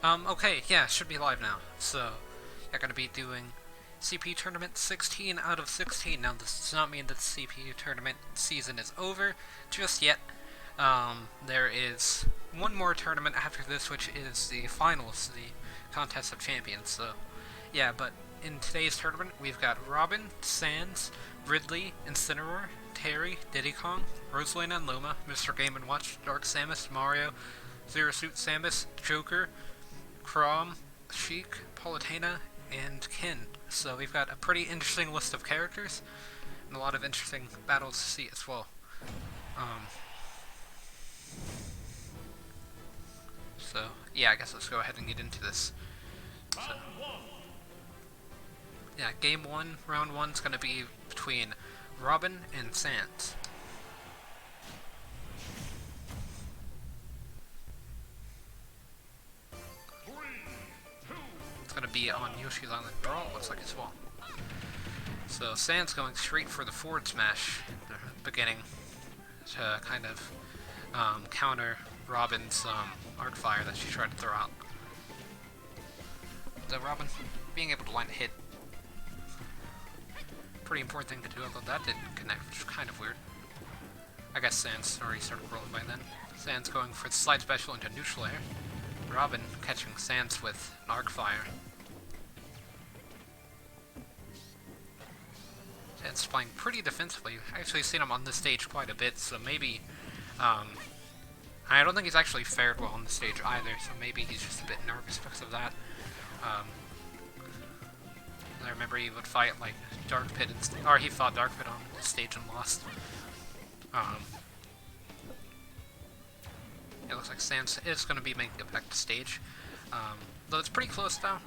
Okay, yeah, should be live now. So, you're gonna be doing CPU Tournament 16 out of 16. Now, this does not mean that the CPU Tournament season is over just yet. There is one more tournament after this, which is the finals, the Contest of Champions. So, yeah, but in today's tournament, we've got Robin, Sans, Ridley, Incineroar, Terry, Diddy Kong, Rosalina and Luma, Mr. Game & Watch, Dark Samus, Mario, Zero Suit Samus, Joker, Chrom, Sheik, Palutena, and Kin. So we've got a pretty interesting list of characters, and a lot of interesting battles to see as well. So, yeah, I guess let's go ahead and get into this. So, yeah, game 1, round 1 is going to be between Robin and Sans. It's going to be on Yoshi's Island Brawl, looks like as well. So Sans going straight for the forward smash at the beginning to kind of counter Robin's arc fire that she tried to throw out. So Robin being able to line a hit, pretty important thing to do, although that didn't connect, which is kind of weird. I guess Sans already started rolling by then. Sans going for the slide special into neutral air. Robin catching Sans with an arc fire. Sans playing pretty defensively. I've actually seen him on this stage quite a bit, so maybe I don't think he's actually fared well on the stage either, so maybe he's just a bit nervous because of that. I remember he would fight like Dark Pit, or he fought Dark Pit on the stage and lost. It looks like Sans is going to be making it back to stage. Though it's pretty close though.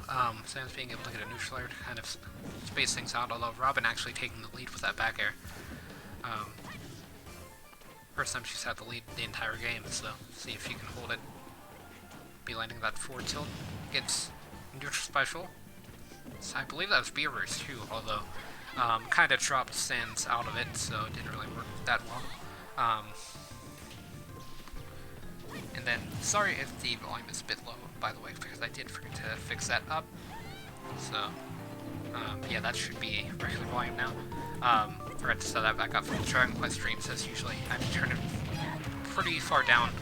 Sans being able to get a neutral air to kind of space things out, although Robin actually taking the lead with that back air. First time she's had the lead the entire game, so see if she can hold it. Be landing that forward tilt. Gets neutral special. So I believe that was Beerverse too, although kind of dropped Sans out of it, so it didn't really work that well. And then, sorry if the volume is a bit low, by the way, because I did forget to fix that up. So, yeah, that should be regular volume now. Forgot to set that back up for the Dragonfly streams, as usually I have to turn it pretty far down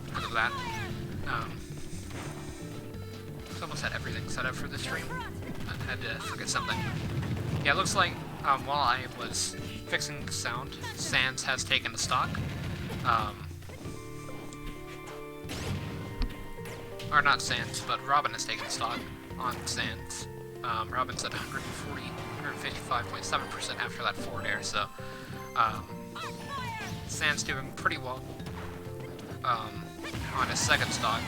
because of that. So almost had everything set up for the stream. I had to forget something. Yeah, it looks like while I was fixing the sound, Sans has taken the stock. Or not Sans, but Robin has taken stock on Sans. Robin's at 155.7% after that forward air, so Sans doing pretty well on his second stock.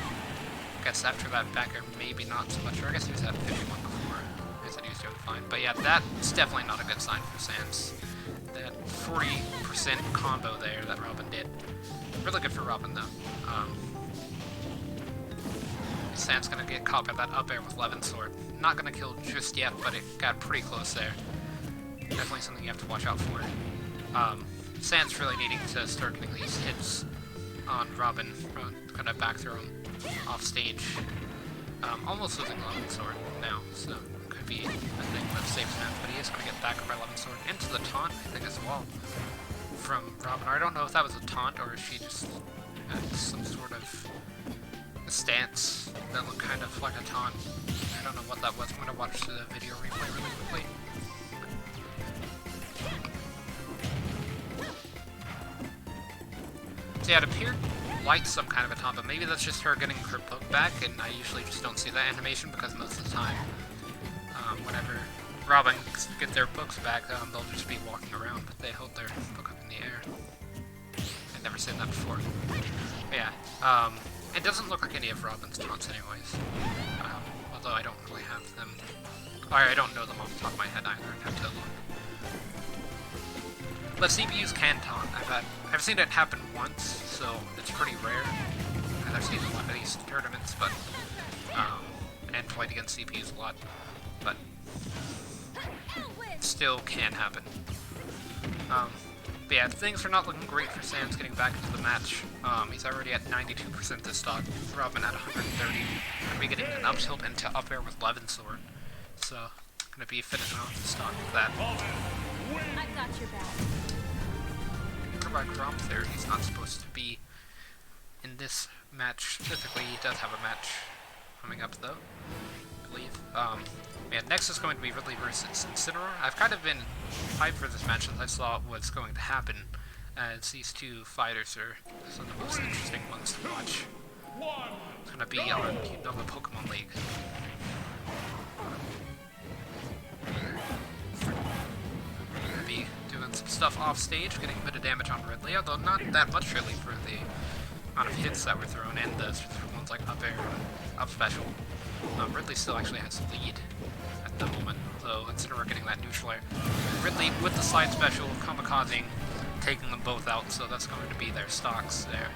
I guess after that back air, maybe not so much, or I guess he was at 51 before. I said he was doing fine. But yeah, that's definitely not a good sign for Sans. That 40% combo there that Robin did. Really good for Robin though. Sans gonna get caught by that up air with Levin Sword. Not gonna kill just yet, but it got pretty close there. Definitely something you have to watch out for. Sans really needing to start getting these hits on Robin. Gonna back throw him off stage. Almost losing Levin Sword now, so could be a thing that saves Sans, but he is gonna get back by Levin Sword into the taunt, I think, as well, from Robin. Or I don't know if that was a taunt or if she just had some sort of stance that looked kind of like a taunt. I don't know what that was. I'm gonna watch the video replay really quickly. So yeah, it appeared like some kind of a taunt, but maybe that's just her getting her book back, and I usually just don't see that animation because most of the time, whenever Robin get their books back, they'll just be walking around, but they hold their book up in the air. I've never seen that before. But yeah, it doesn't look like any of Robin's taunts anyways, although I don't really have them, or I don't know them off the top of my head either, I'd have to look. But CPUs can taunt. I've seen it happen once, so it's pretty rare, and I've seen a lot of these tournaments, but, and played against CPUs a lot, but it still can happen. But yeah, things are not looking great for Sans getting back into the match. He's already at 92% this stock. Robin at 130. Gonna be getting an up tilt into up air with Levin Sword. So, gonna be finishing off the stock with that. I got your back. By Chrom there, he's not supposed to be in this match specifically. He does have a match coming up though, I believe. Yeah, next is going to be Ridley versus Incineroar. I've kind of been hyped for this match since I saw what's going to happen, as these two fighters are some of the most interesting ones to watch. It's going to be on the Pokemon League. Going to be doing some stuff off stage, getting a bit of damage on Ridley, although not that much really for the amount of hits that were thrown in, the ones like up air, up special. Ridley still actually has the lead at the moment, so Incineroar getting that neutral air. Ridley with the side special, Kamikaze taking them both out, so that's going to be their stocks there.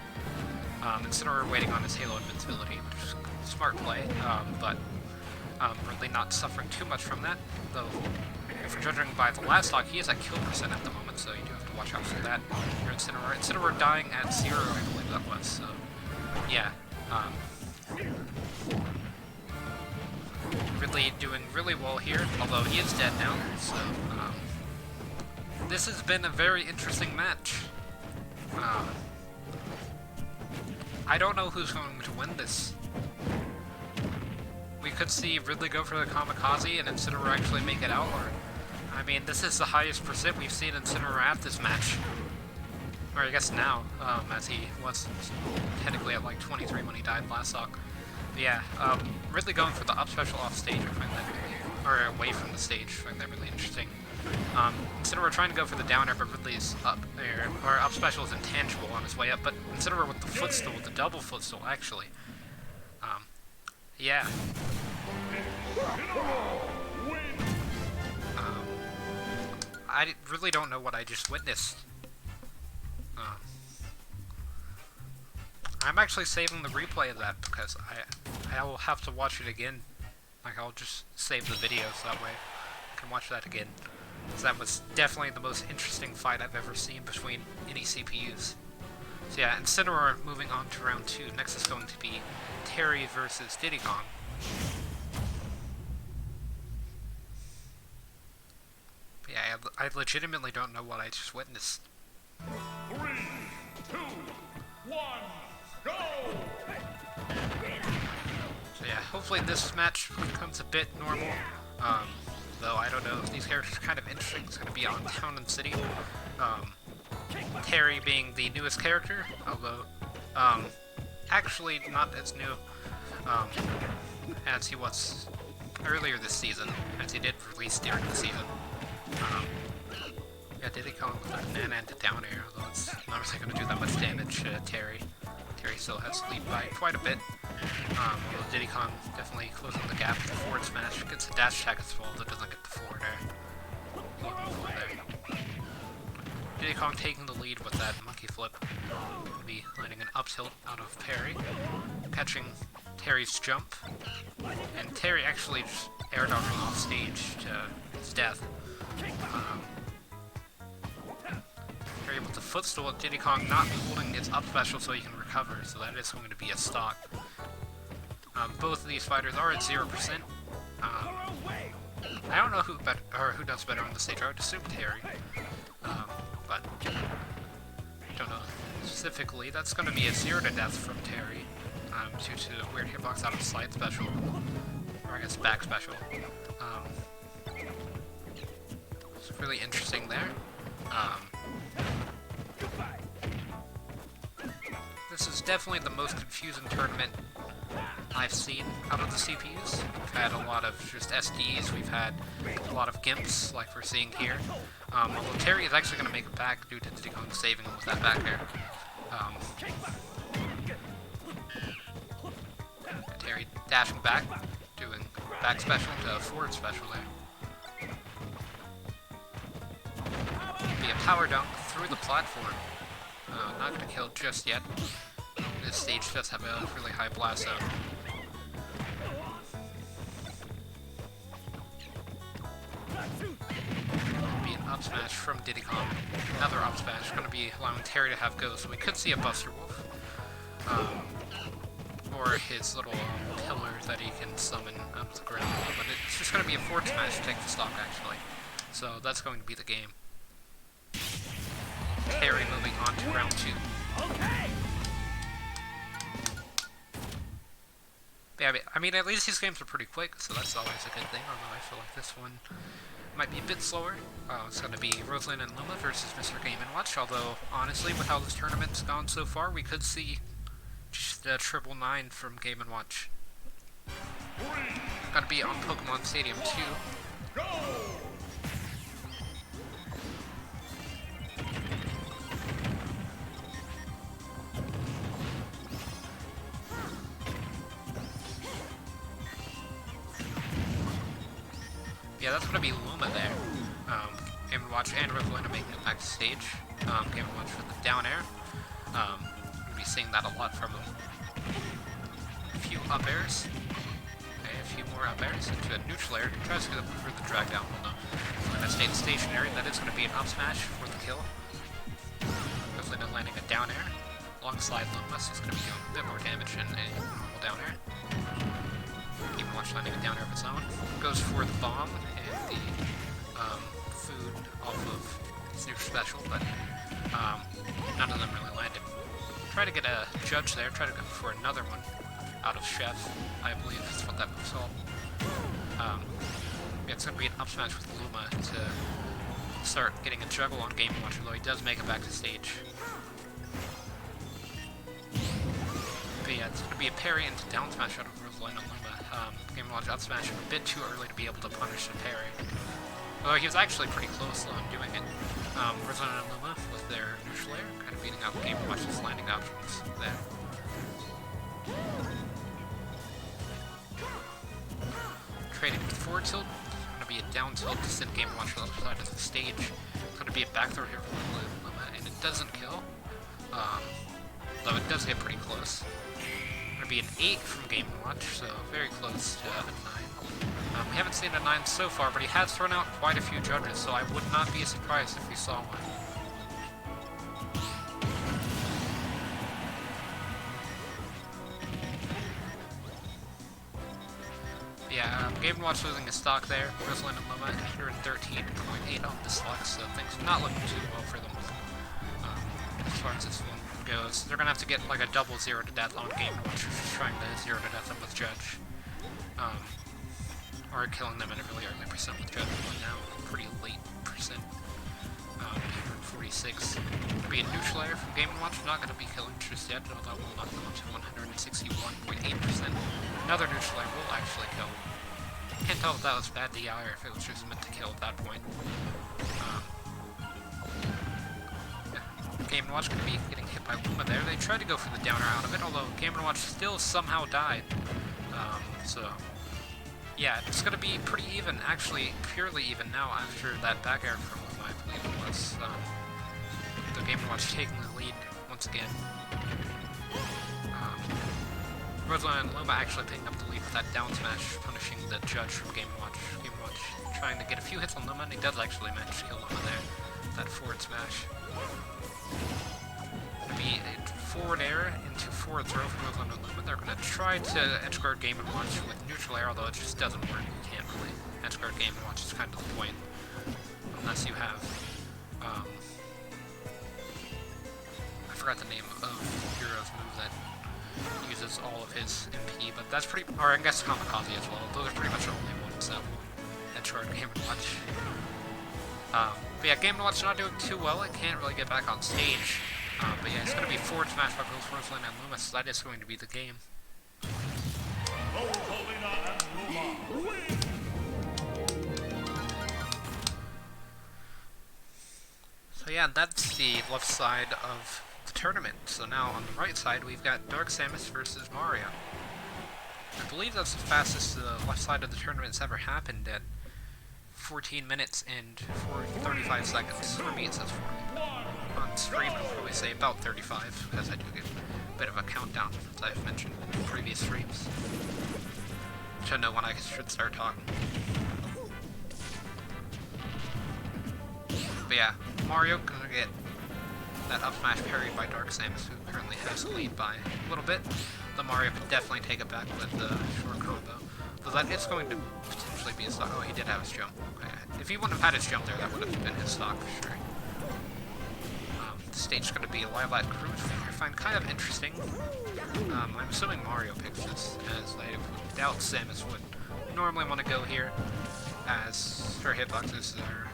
Incineroar waiting on his Halo invincibility, which is a smart play, but Ridley not suffering too much from that, though if we're judging by the last stock, he is at kill percent at the moment, so you do have to watch out for that. Incineroar dying at 0, I believe that was, so yeah. Ridley doing really well here, although he is dead now, so this has been a very interesting match. I don't know who's going to win this. We could see Ridley go for the Kamikaze and Incineroar actually make it out, or I mean, this is the highest percent we've seen Incineroar at this match. Or I guess now, as he was technically at like 23 when he died last stock. But yeah, Ridley going for the up special off stage, I find that or away from the stage, I find that really interesting. Incineroar trying to go for the down air, but Ridley's up air, or up special is intangible on his way up, but Incineroar with the footstool, with the double footstool actually. Yeah. I really don't know what I just witnessed. I'm actually saving the replay of that because I will have to watch it again. Like, I'll just save the video so that way I can watch that again. Because that was definitely the most interesting fight I've ever seen between any CPUs. So yeah, Incineroar moving on to round 2. Next is going to be Terry versus Diddy Kong. But yeah, I legitimately don't know what I just witnessed. 3, 2, 1, go! So yeah, hopefully this match becomes a bit normal. Though I don't know, these characters are kind of interesting. It's going to be on Town and City. Terry being the newest character, although actually not as new as he was earlier this season, as he did release during the season. Yeah, Diddy Kong with a banana and a down air, although it's not really going to do that much damage to Terry. Terry still has the lead by quite a bit. Although Diddy Kong definitely closing the gap with the forward smash. Gets the dash attack as well, though doesn't get the forward air. Looking for there. Diddy Kong taking the lead with that monkey flip. Gonna be landing an up tilt out of parry. Catching Terry's jump. And Terry actually just air dodging off stage to his death. Terry with the footstool, Diddy Kong not holding its up special so he can recover, so that is going to be a stock. Both of these fighters are at 0%. I don't know who does better on the stage. I would assume Terry, but I don't know specifically. That's going to be a 0 to death from Terry due to a weird hitbox out of slide special, or I guess back special. It's really interesting there. This is definitely the most confusing tournament I've seen out of the CPUs. We've had a lot of just SDs, we've had a lot of gimps, like we're seeing here. Although Terry is actually going to make it back due to Diddy Kong saving him with that back air. Terry dashing back, doing back special to forward special there. Be a power dunk through the platform. Not going to kill just yet. This stage does have a really high blast zone. Be an up up smash from Diddy. Another up smash, going to be allowing Terry to have go, so we could see a Buster Wolf. Or his little pillar that he can summon out of the ground. But it's just going to be a forward smash to take the stock, actually. So that's going to be the game. Terry moving on to round 2. Okay. Yeah, I mean, at least these games are pretty quick, so that's always a good thing, although I feel like this one might be a bit slower. It's going to be Rosalind and Luma versus Mr. Game & Watch, although, honestly, with how this tournament's gone so far, we could see just a 999 from Game & Watch. Going to be on Pokemon Stadium 2. Go! Yeah, that's going to be Luma there. Game & Watch and Rosalind are making it back to stage. Game & Watch with the down air. We'll be seeing that a lot from him. A few up airs. Okay, a few more up airs into a neutral air. Tries to go for the drag down. Well, no. Luma stayed stationary. That is going to be an up smash for the kill. Rosalind landing a down air. Long slide Luma, so it's going to be doing a bit more damage than a normal down air. Game & Watch landing a down air of its own. Goes for the bomb and the food off of his new special, but none of them really landed. Try to get a judge there, try to go for another one out of Chef, I believe that's what that move's called. Yeah, it's going to be an up smash with Luma to start getting a juggle on Game & Watch, although he does make it back to stage. But yeah, it's going to be a parry into down smash out of Rosalind and Luma. Game & Watch up smash a bit too early to be able to punish the parry. Although he was actually pretty close on doing it. Rosalind and Luma with their neutral air, kind of beating out Game & Watch's landing options there. Trading with forward tilt. It's going to be a down tilt to send Game & Watch to the other side of the stage. It's going to be a back throw here from Luma, and it doesn't kill. Though it does get pretty close. Going to be an 8 from Game & Watch, so very close to a 9. We haven't seen a 9 so far, but he has thrown out quite a few judges, so I would not be surprised if we saw one. Yeah, Game & Watch losing his stock there. Rosalind and Luma 113.8 on the stock, so things are not looking too well for them. As far as this one goes, they're going to have to get like a double 0 to death on Game & Watch, trying to 0 to death them with Judge. Or killing them at a really early percent with Judge, but now pretty late percent. 146. Be a neutral air from Game & Watch, not going to be killing just yet, although will not go up to 161.8%. Another neutral air will actually kill. Can't tell if that was bad DI or if it was just meant to kill at that point. Game & Watch going to be getting hit by Luma there. They tried to go for the downer out of it, although Game & Watch still somehow died. So, yeah, it's going to be pretty even, actually purely even now after that back air from Luma, I believe it was. The Game & Watch taking the lead once again. Rosalind and Luma actually picking up the lead with that down smash, punishing the judge from Game & Watch. Game & Watch trying to get a few hits on Luma, and he does actually manage to kill Luma there. That forward smash. Going to be a forward air into forward throw from Rosalind and Luma. They're going to try to edge guard Game & Watch with neutral air, although it just doesn't work. You can't really edge guard Game & Watch, is kind of the point. Unless you have, I forgot the name of Hero's move that uses all of his MP, but that's pretty, or I guess Kamikaze as well. Those are pretty much the only ones that will edge guard Game & Watch. But yeah, Game & Watch not doing too well. It can't really get back on stage. But yeah, it's going to be forward smash by both Rosalind and Luma, so that is going to be the game. Rosalina and Luma win! So yeah, that's the left side of the tournament. So now on the right side, we've got Dark Samus versus Mario. I believe that's the fastest the left side of the tournament's ever happened at 14 minutes and 35 seconds. For me, it says 40. On stream, I'll probably say about 35, as I do get a bit of a countdown, as I've mentioned in previous streams, to know when I should start talking. But yeah, Mario gonna get that up smash parried by Dark Samus, who currently has the lead by a little bit. The Mario could definitely take it back with the short combo. So that is going to potentially be his stock. Oh, he did have his jump. Okay. If he wouldn't have had his jump there, that would have been his stock for sure. The stage is going to be a Wildlife Cruise, which I find kind of interesting. I'm assuming Mario picks this, as I doubt Samus would normally want to go here, as her hitboxes are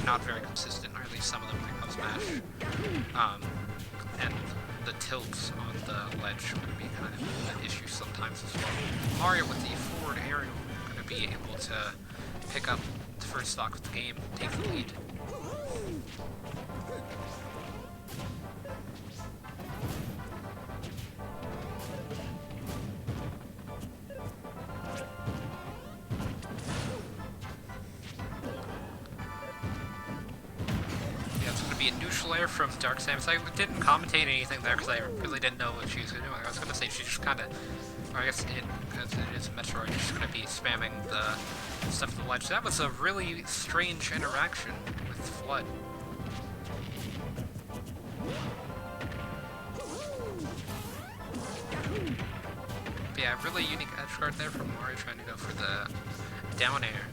not very consistent, or at least some of them when it comes smash. And the tilts on the ledge would be kind of an issue sometimes as well. Mario with the forward aerial going to be able to pick up the first stock of the game, take the lead. A neutral air from Dark Samus. I didn't commentate anything there because I really didn't know what she was doing. I was going to say she just kind of, or I guess because it is a Metroid, she's just going to be spamming the stuff to the ledge. That was a really strange interaction with Flood. But yeah, really unique edge guard there from Mario trying to go for the down air.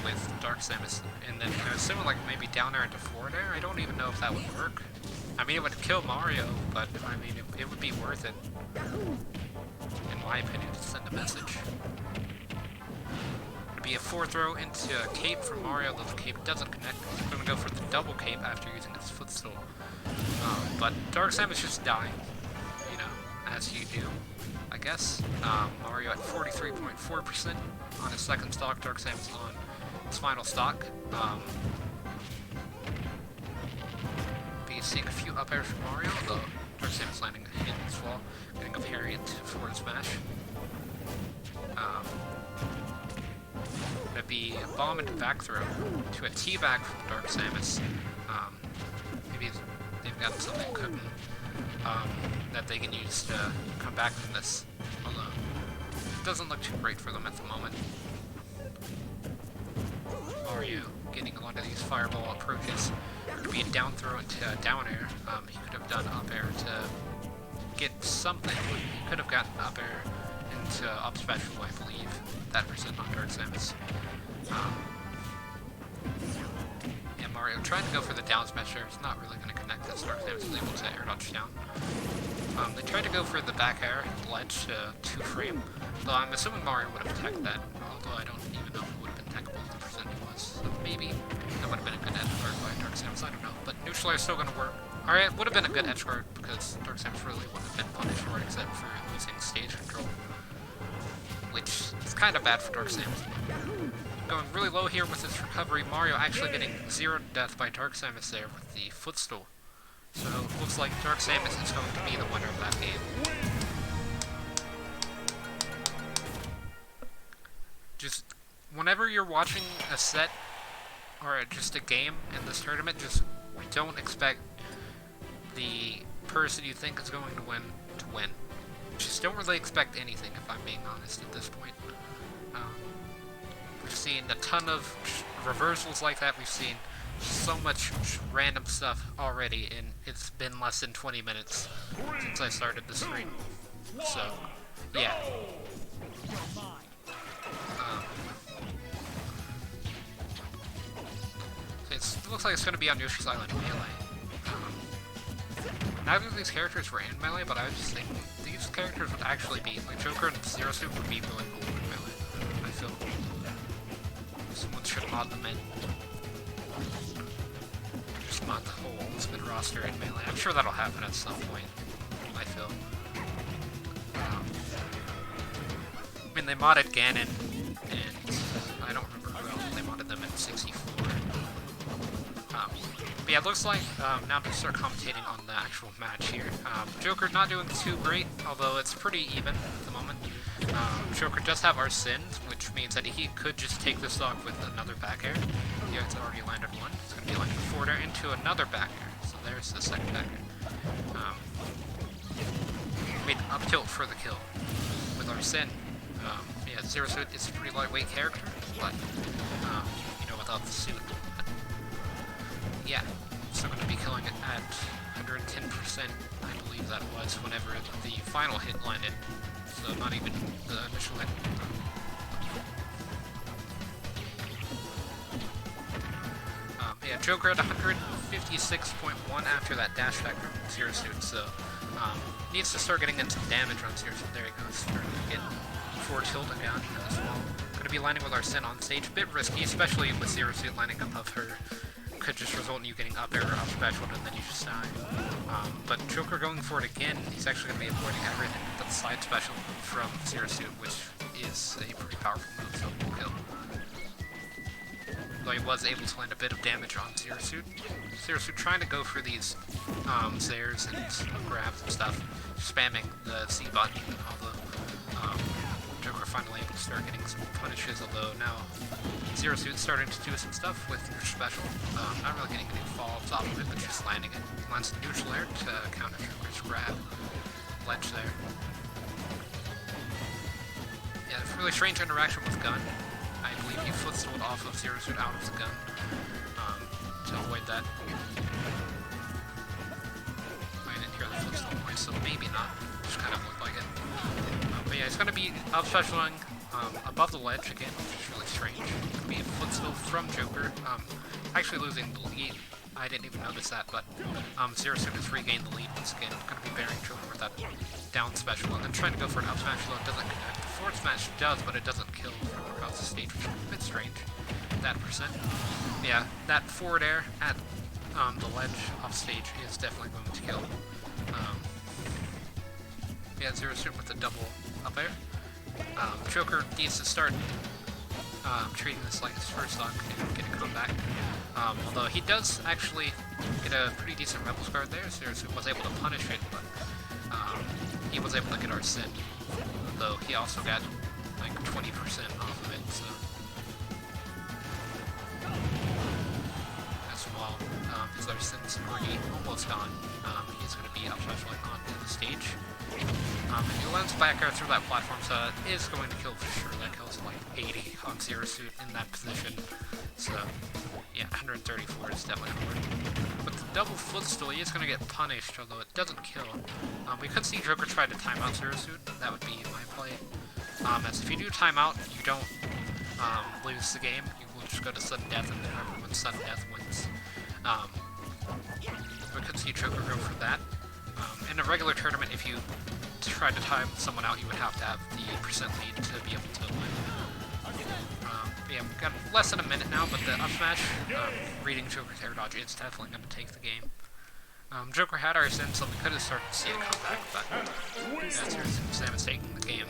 With Dark Samus, and then I assume like maybe down air into forward air. I don't even know if that would work. I mean, it would kill Mario, but I mean, it would be worth it, in my opinion, to send a message. It'd be a forward throw into a cape from Mario, though the cape doesn't connect. He's going to go for the double cape after using his footstool. But Dark Samus just dying, you know, as you do, I guess. Mario at 43.4% on his second stock, Dark Samus on his final stock. Be seeing a few up airs from Mario, though Dark Samus landing a hit as well, getting a parry into forward smash. That'd be a bomb into back throw to a T-back from Dark Samus. Maybe they've got something cooking that they can use to come back from this, although it doesn't look too great for them at the moment. Mario getting a lot of these fireball approaches. Could be a down throw into down air. He could have done up air to get something. He could have gotten up air into up special, I believe. That percent on Dark Samus. Yeah, Mario trying to go for the down smash there. It's not really going to connect as Dark Samus is able to air dodge down. They tried to go for the back air ledge to 2-frame, though I'm assuming Mario would have attacked that, although I don't even know if it would have been technical if the percent he was. So maybe that would have been a good edge guard by Dark Samus, I don't know. But neutral air is still going to work. Alright, it would have been a good edge guard because Dark Samus really wouldn't have been punished for it except for losing stage control, which is kind of bad for Dark Samus. Going really low here with his recovery. Mario actually getting 0 to death by Dark Samus there with the footstool. So it looks like Dark Samus is going to be the winner of that game. Just whenever you're watching a set or just a game in this tournament, just don't expect the person you think is going to win. Just don't really expect anything, if I'm being honest at this point. We've seen a ton of reversals like that. We've seen so much random stuff already, and it's been less than 20 minutes since I started the stream. So, yeah. It looks like it's going to be on Yoshi's Island Melee. Neither of these characters were in Melee, but I was just thinking these characters would actually be, like Joker and Zero Suit would be really cool in Melee, I feel. Someone should mod them in. Just mod the whole Ultimate roster in Melee. I'm sure that'll happen at some point, I feel. I mean, they modded Ganon, and I don't remember who else they modded them in 64. But yeah, it looks like, now I'm going to start commentating on the actual match here. Joker not doing too great, although it's pretty even at the moment. Joker does have Arsene, which means that he could just take this off with another back air. Yeah, it's already landed one. It's going to be landing a forward air into another back air. So there's the second back air. Made up tilt for the kill with Arsene. Yeah, Zero Suit is a pretty lightweight character, but, you know, without the suit. yeah, still going to be killing it at 110%, I believe that was, whenever the final hit landed. So not even the initial hit. Yeah, Joker at 156.1 after that dash attack from Zero Suit, so needs to start getting in some damage on Zero Suit. There he goes, starting to get forward tilted down as well. Going to be landing with our Sin on stage, a bit risky, especially with Zero Suit landing above her. Could just result in you getting up air or up special and then you just die. But Joker going for it again, he's actually going to be avoiding everything but the side special from Zero Suit, which is a pretty powerful move, so we'll kill. Though he was able to land a bit of damage on Zero Suit. Zero Suit trying to go for these Zares and grabs and stuff, spamming the C button, although Joker finally able to start getting some punishes, although now Zero Suit's starting to do some stuff with your special. Not really getting any falls off of it, but just landing it. Lands the neutral air to counter Joker's grab. Ledge there. Yeah, really strange interaction with gun. I believe he footstooled off of Zero Suit out of the gun to avoid that. I didn't hear the footstool point, so maybe not. Just kind of looked like it. But yeah, he's going to be up specialing above the ledge again, which is really strange. It's going to be a footstool from Joker. Actually losing the lead. I didn't even notice that, but Zero Suit has regained the lead once again. Going to be bearing Joker with that down special, and then trying to go for an up smash, though it doesn't connect. The forward smash does, but it doesn't kill from across the stage, which is a bit strange. That percent. Yeah, that forward air at the ledge off stage is definitely going to kill. Yeah, Zero Suit with the double up air. Joker needs to start treating this like his first stock and get a comeback. Although he does actually get a pretty decent Rebels guard there, Zero Suit was able to punish it, but he was able to get our Sin, though he also got like 20% off of it, so. As well, his other Sin's already almost gone. He's going to be up specialing onto the stage. If he lands back air through that platform, so it is going to kill for sure. That kills like 80 on Zero Suit in that position. So, yeah, 134 is definitely going to work. With the double footstool, he is going to get punished, although it doesn't kill. We could see Joker try to time out Zero Suit. That would be my play. As if you do time out, you don't lose the game. You will just go to sudden death, and then everyone's sudden death wins. We could see Joker go for that. In a regular tournament, if you tried to time someone out, you would have to have the percent lead to be able to win. Yeah, we've got less than a minute now, but the up smash, reading Joker's air dodge, is definitely going to take the game. Joker had our Sin, so we could have started to see a comeback, but yeah, Samus taking the game.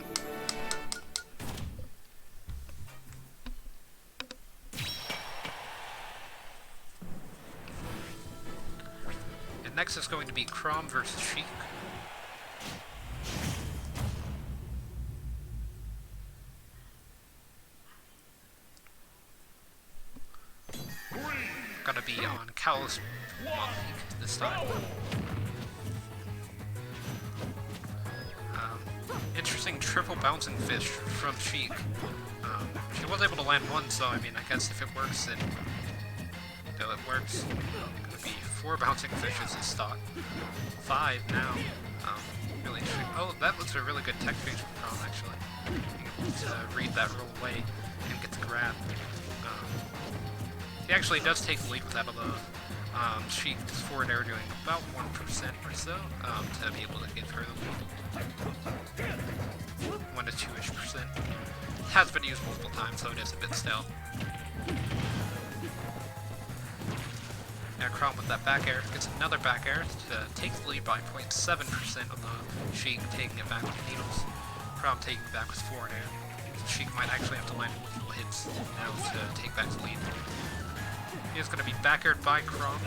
And next is going to be Chrom versus Sheik. Gonna be on Callus League this time. Interesting triple bouncing fish from Sheik. She was able to land one, so I mean, I guess if it works, then it works. Gonna be 4 bouncing fishes this stock. 5 now. Really interesting. Oh, that was a really good tech change from Chrom, actually. Being able to read that roll away and get the grab. He actually does take the lead with that, although Sheik's forward air doing about 1% or so to be able to give her the lead. 1 to 2-ish%. Has been used multiple times, so it is a bit stale. Now Chrom with that back air gets another back air to take the lead by 0.7%, although Sheik taking it back with needles. Chrom taking it back with forward air. Sheik might actually have to land multiple hits now to take back the lead. He is going to be back-aired by Chrom,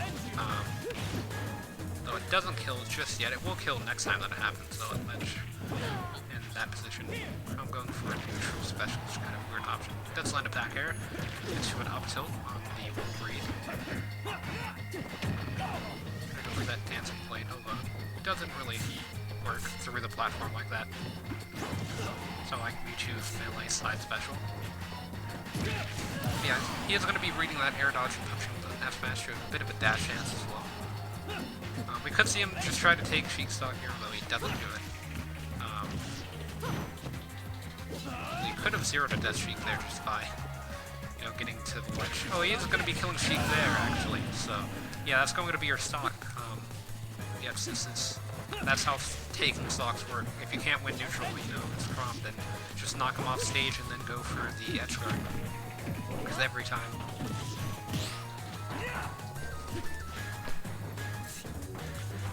though it doesn't kill just yet. It will kill next time that it happens, though, at ledge in that position. Chrom going for a neutral special, which is kind of a weird option. It does land a back air into an up tilt on the Wolverine. Go for that dancing plate, although it doesn't really work through the platform like that. So like Mewtwo's melee slide special. Yeah, he is going to be reading that air dodge and punching F smash to a bit of a dash dance as well. We could see him just try to take Sheik stock here, though he doesn't do it. He could have zeroed a Death Sheik there just by, you know, getting to the ledge. Oh, he is going to be killing Sheik there, actually. So, yeah, that's going to be your stock. Yes, that's how taking stocks work. If you can't win neutral, you know, it's Chrom, then just knock him off stage and then go for the edge guard. Because every time.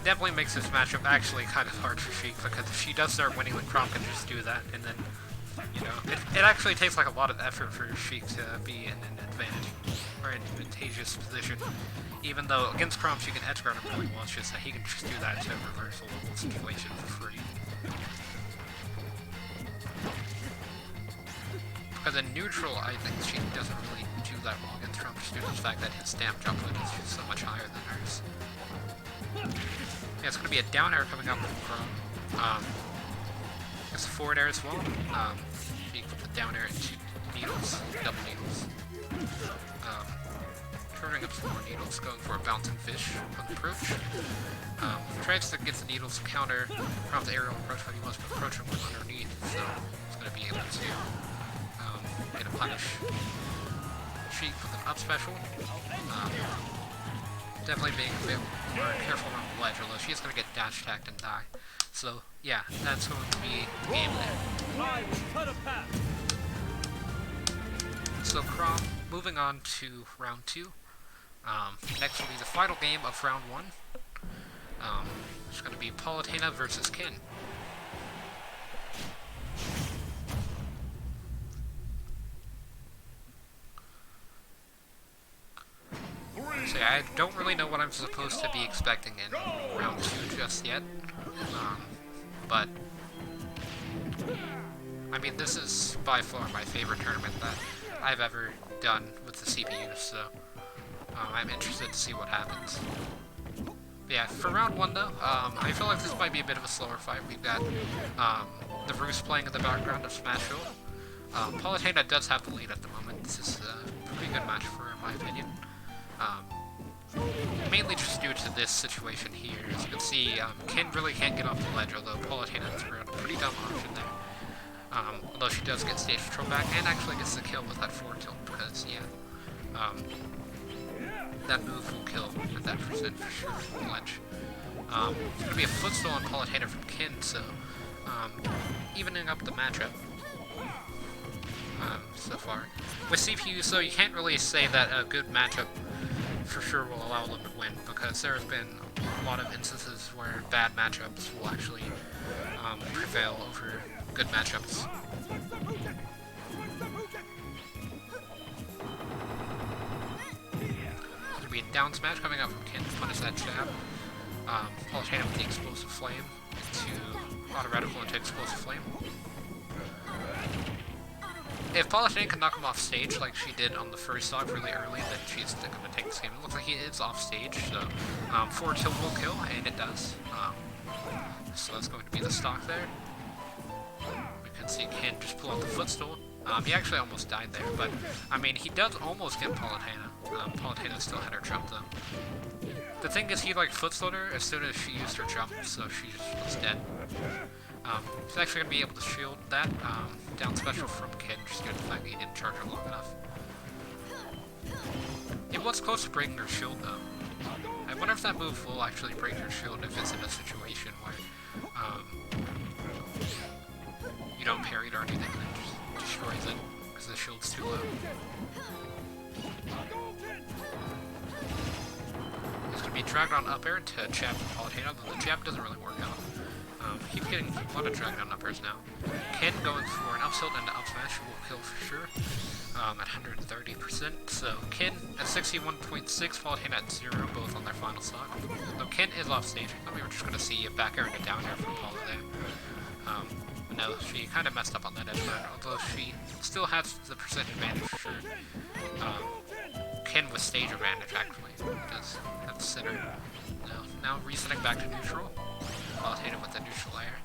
Definitely makes this matchup actually kind of hard for Sheik, because if she does start winning, then Chrom can just do that, and then, you know, it actually takes like a lot of effort for Sheik to be in an advantage, or advantageous position. Even though against Chrom she can edge guard him really well, it's just that he can just do that to reversal the whole situation for free. Because in neutral, I think Sheik doesn't really do that well against Chrom, just due to the fact that his stamp jump load is just so much higher than hers. Yeah, it's going to be a down air coming out from Chrom. It's a forward air as well. Sheik with the down air into needles, double needles. Turning up some more needles, going for a bouncing fish on the approach. Tries to get the needles to counter Chrom's aerial approach, but he must approach him with underneath, so he's going to be able to get a punish. Sheik with an up special. Definitely being a bit more careful around the ledge, although she's going to get dash attacked and die. So, yeah, that's going to be the game there. So, Chrom, moving on to round 2. Next will be the final game of round 1. It's going to be Palutena versus Ken. So yeah, I don't really know what I'm supposed to be expecting in round 2 just yet. But I mean, this is by far my favorite tournament that I've ever done with the CPU, so I'm interested to see what happens. But yeah, for round 1 though, I feel like this might be a bit of a slower fight. We've got the Roos playing in the background of Smash Hill. Palutena does have the lead at the moment. This is a pretty good match for her, in my opinion. Mainly just due to this situation here. As you can see, Ken really can't get off the ledge, although Palutena has a pretty dumb option there. Although she does get stage control back, and actually gets the kill with that forward tilt, because, yeah, that move will kill at that percent for sure from the ledge. It's going to be a footstool on Palutena from Ken, so evening up the matchup so far. With CPU, so you can't really say that a good matchup for sure will allow them to win, because there have been a lot of instances where bad matchups will actually prevail over good matchups. There's going to be a down smash coming out from Ken to punish that jab. Palutena with the explosive flame to auto radical into explosive flame. If Palutena can knock him off stage like she did on the first stock really early, then she's going to take this game. It looks like he is off stage, so forward tilt will kill, and it does. So that's going to be the stock there. We can see Ken just pull out the footstool. He actually almost died there, but I mean, he does almost get Palutena. Palutena still had her jump though. The thing is, he like footstooled her as soon as she used her jump, so she just was dead. He's actually going to be able to shield that down special from Ken, just due to the fact that he didn't charge her long enough. It was close to breaking her shield though. I wonder if that move will actually break her shield if it's in a situation where you don't parry it or anything and it just destroys it because the shield's too low. It's going to be dragged on up air to jab from Palutena, though the jab doesn't really work out. Keep getting a lot of drag down uppers now. Ken going for an up tilt and an up smash will kill for sure. At 130%. So Ken at 61.6, Palutena at 0, both on their final stock. Though Ken is off stage, I thought we were just going to see a back air and a down air from Paula there. But no, she kind of messed up on that edge guard, although she still has the percent advantage for sure. Ken with stage advantage actually, does at the center. Now resetting back to neutral. Palutena with the neutral air.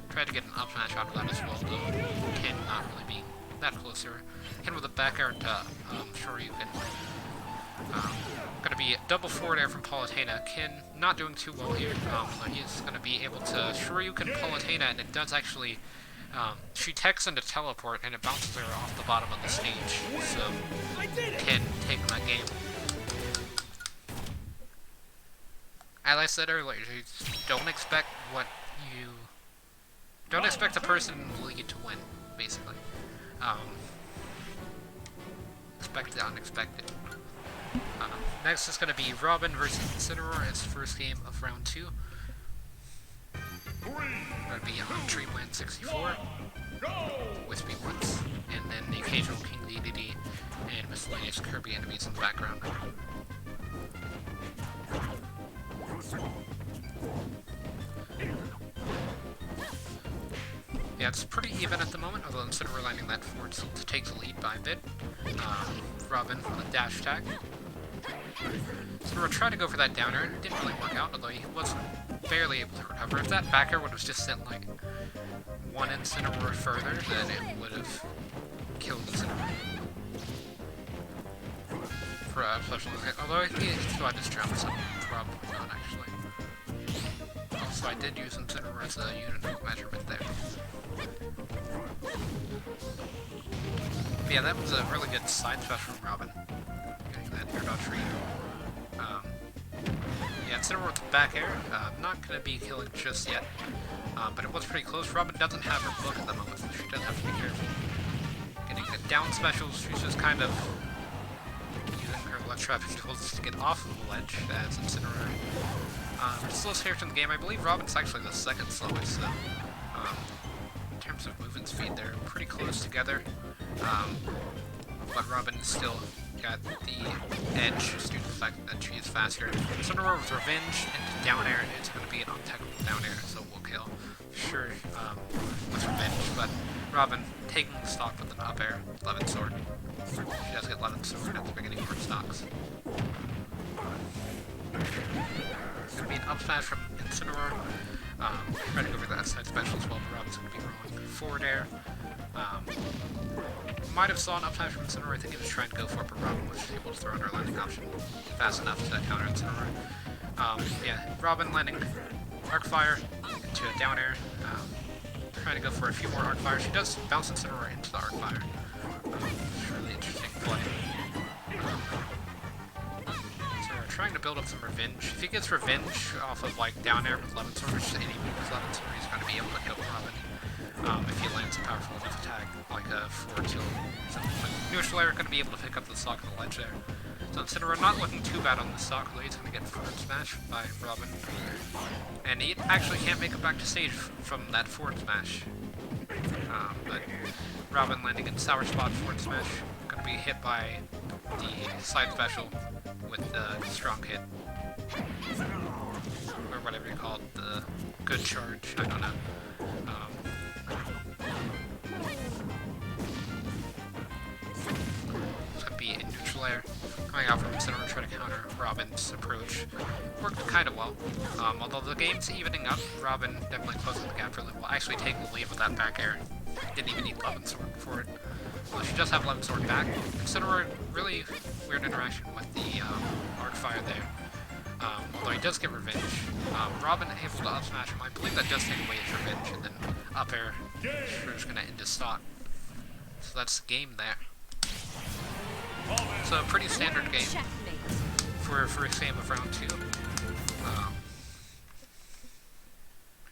Tried to get an up smash out of that as well, though Ken not really being that closer. Ken with a back air into Shoryuken. Gonna be double forward air from Palutena. Kin not doing too well here. But he's gonna be able to Shoryuken Palutena, and it does actually. She techs into teleport, and it bounces her off the bottom of the stage. So Kin taking that game. As I said earlier, don't expect don't expect a person in the league to win, basically. Expect the unexpected. Next is going to be Robin versus Incineroar. It's the first game of round 2. Going to be on Dreamland 64, Wispy Ones, and then the occasional King Diddy and miscellaneous Kirby enemies in the background. Yeah, it's pretty even at the moment, although Incineroar landing that forward tilt to take the lead by a bit. Robin with a dash attack. Incineroar tried to go for that downer, and it didn't really work out, although he was barely able to recover. If that back air would have just sent like one Incineroar further, then it would have killed Incineroar. For a special hit, although he still had his jump, so probably not actually. Also, I did use Incineroar as a unit of measurement there. But yeah, that was a really good side special from Robin. Getting that air dodge read. Yeah, Incineroar with the back air. Not going to be killing just yet. But it was pretty close. Robin doesn't have her book at the moment, so she does have to be careful. Getting the down specials, she's just kind of using her ledge trapping tools to get off of the ledge as Incineroar. Slowest character in the game. I believe Robin's actually the second slowest, so in terms of movement speed, they're pretty close together. But Robin still got the edge due to the fact that she is faster. Incineroar with Revenge and down air. It's going to be an untechnical down air, so we'll kill. Sure, with Revenge, but Robin taking the stock with an up air, 11 sword. She does get 11 sword at the beginning of her stocks. It's going to be an up smash from Incineroar. Trying to go for that side special as well, but Robin's going to be rolling forward air. Might have saw an up smash from Incineroar. I think he was trying to go for it, but Robin was able to throw in her landing option fast enough to counter Incineroar. Yeah, Robin landing Arc Fire into a down air. Trying to go for a few more Arc Fire. She does bounce Incineroar into the Arc Fire. It's a really interesting play. Trying to build up some revenge. If he gets revenge off of like down air with 11 sword, or just any move with 11 sword, he's going to be able to kill Robin. If he lands a powerful enough attack, like a forward tilt, something like Neutral Air going to be able to pick up the stock of the ledge there. So Incineroar not looking too bad on the stock, although he's going to get forward smash by Robin. And he actually can't make it back to stage from that forward smash. But Robin landing in Sour Spot forward smash, going to be hit by the side special with the strong hit, or whatever you call it, the good charge, I don't know. It's going to be a neutral air, coming out from Incineroar, trying to counter Robin's approach. Worked kind of well, although the game's evening up. Robin definitely closing the gap really well, actually taking the lead with that back air. Didn't even need 11 sword for it. Well, she does have 11 sword back. Incineroar, really weird interaction with the Arc Fire there. Although he does get revenge. Robin able to up smash him. I believe that does take away his revenge, and then up air. We're just going to end his stock. So that's the game there. So a pretty standard game for a first game of round 2.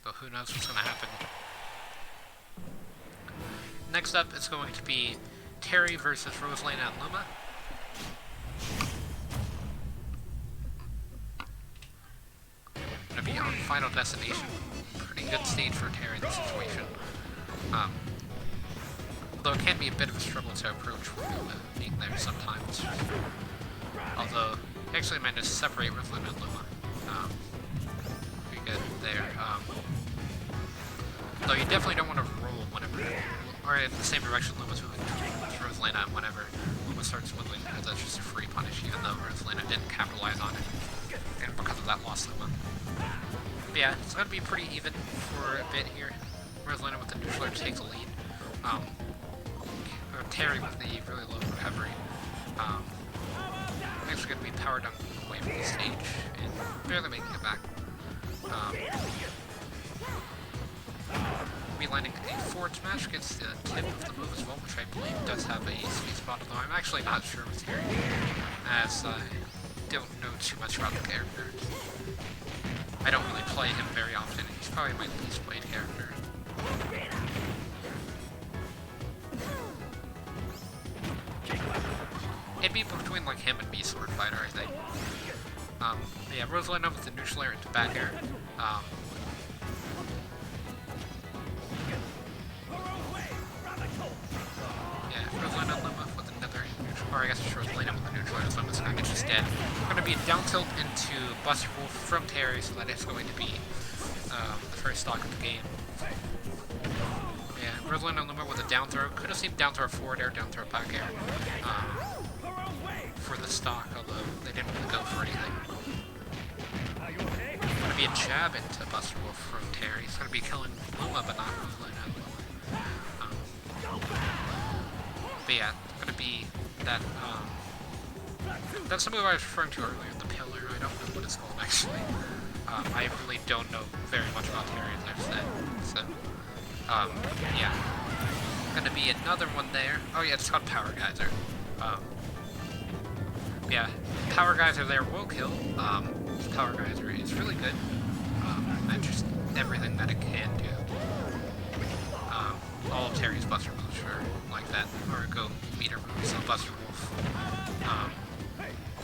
But who knows what's going to happen. Next up, it's going to be Terry versus Rosalina and Luma. Going to be on Final Destination. Pretty good stage for Terry in this situation. Although it can be a bit of a struggle to approach with Luma being there sometimes. Although, he actually managed to separate Rosalina and Luma. Pretty good there. Though you definitely don't want to roll whenever, or in the same direction Luma's moving towards Rosalina whenever Luma starts wiggling, because that's just a free punish, even though Rosalina didn't capitalize on it. And because of that, lost Luma. But yeah, it's going to be pretty even for a bit here. Rosalina with the neutral air takes the lead. Terry with the really low recovery. actually going to be power dunked away from the stage and barely making it back. Be landing a forward smash, gets the tip of the move as well, which I believe does have a sweet spot, although I'm actually not sure with Terry, as I don't know too much about the character. I don't really play him very often, and he's probably my least played character. It'd be between like him and me, Sword Fighter, I think. Yeah, Rosalina with the neutral air into back air. Yeah, Rosalina Luma with another neutral, or I guess it's Rosalina with the neutral air, so Luma's gonna get just dead. Gonna be a down tilt into Buster Wolf from Terry, so that is going to be the first stock of the game. Yeah, Rosalina Luma with a down throw. Could have seen down throw forward air, down throw back air. For the stock, although they didn't really go for anything. Gonna be a jab into Buster Wolf from Terry. It's gonna be killing Luma, but not Rosalina Luma. But yeah, gonna be that, that's the move I was referring to earlier, the pillar. I don't know what it's called actually. I really don't know very much about Terry, as I've said. So, yeah. Gonna be another one there. Oh yeah, it's called Power Geyser. Yeah, Power Geyser there will kill. Power Geyser is really good. And just everything that it can do. All of Terry's Buster moves are like that, or go meter moves, so Buster Wolf.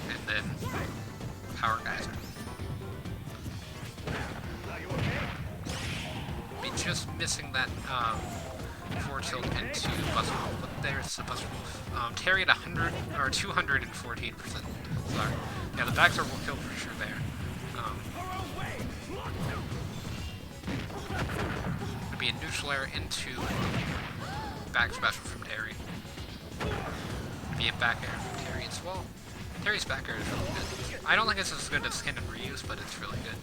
And then Power Geyser. Be just missing that forward tilt into Buster Wolf, but there's the Buster Wolf. Terry at 100 or 214%. Sorry. Yeah, the back throw will kill for sure there. Gonna be a neutral air into back special from Terry. Gonna be a back air from Terry as well. Terry's back air is really good. I don't think it's as good as Skin and Reuse, but it's really good.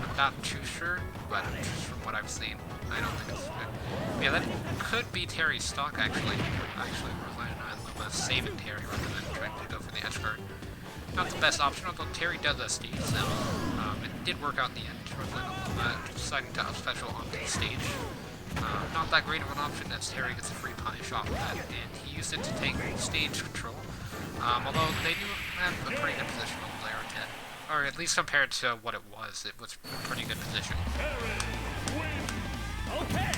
I'm not too sure, but just from what I've seen, I don't think it's good. Yeah, that could be Terry's stock, actually. Rosalina and Luma saving Terry rather than trying to go for the edge guard. Not the best option, although Terry does SD, so it did work out in the end. Rosalina and Luma deciding to up special onto the stage. Not that great of an option, as Terry gets a free punish off of that, and he used it to take stage control. Although they do have a pretty good position on layer 10. Or at least compared to what it was a pretty good position. Okay.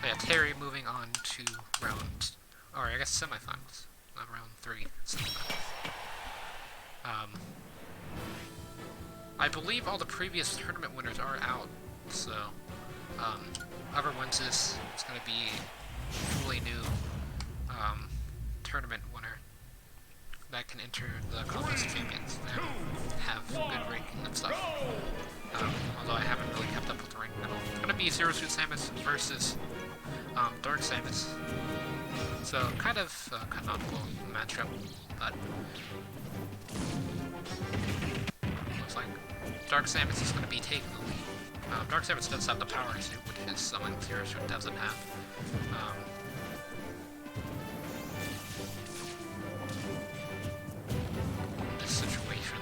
But yeah, Terry moving on to round, or I guess semifinals, not round 3, semifinals. I believe all the previous tournament winners are out, so whoever wins this, it's going to be a fully new tournament winner that can enter the Conference Champions and have good ranking and stuff. Although I haven't really kept up with the ranking at all. It's going to be Zero Suit Samus versus Dark Samus. So kind of canonical matchup, but looks like Dark Samus is going to be taking the lead. Dark Samus does have the power suit, which is something Zero Suit doesn't have. This situation.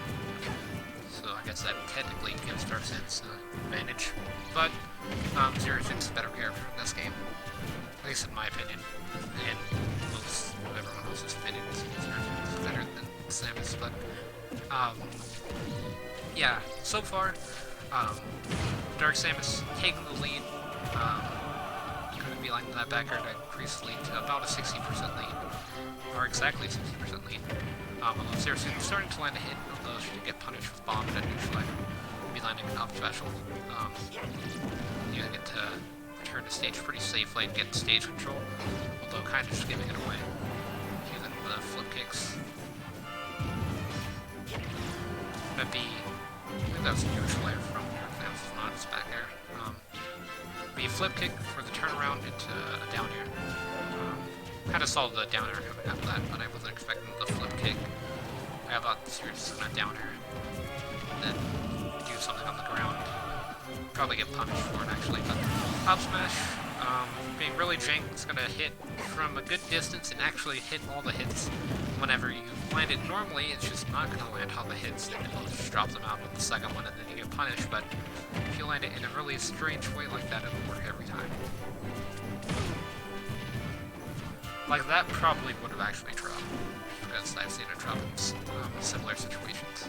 So I guess that technically gives Dark Samus an advantage. But Zero Suit's a better character in this game. At least in my opinion. And most of everyone else's opinion is Zero Suit's better than Samus. But yeah, so far Dark Samus taking the lead. Going to be like that back air to increase the lead to about a 60% lead. Or exactly 60% lead. Although Zero Suit is starting to land a hit, although she did get punished with bomb and a neutral air. Be landing an up special. Using it to return to stage pretty safely and get stage control, although kind of just giving it away. Using the flip kicks. Gonna be, I think that was a neutral air from here. That was not his back air. Be a flip kick for the turnaround into a down air. Kind of saw the down air coming after that, but I wasn't expecting the flip kick. I thought the series was gonna down air and then do something on the ground. Probably get punished for it actually, but top smash, being really jank, it's gonna hit from a good distance and actually hit all the hits. Whenever you land it normally, it's just not gonna land all the hits, and it'll just drop them out with the second one and then you get punished, but if you land it in a really strange way like that, it'll work every time. Like that probably would have actually dropped, because I've seen it drop in similar situations.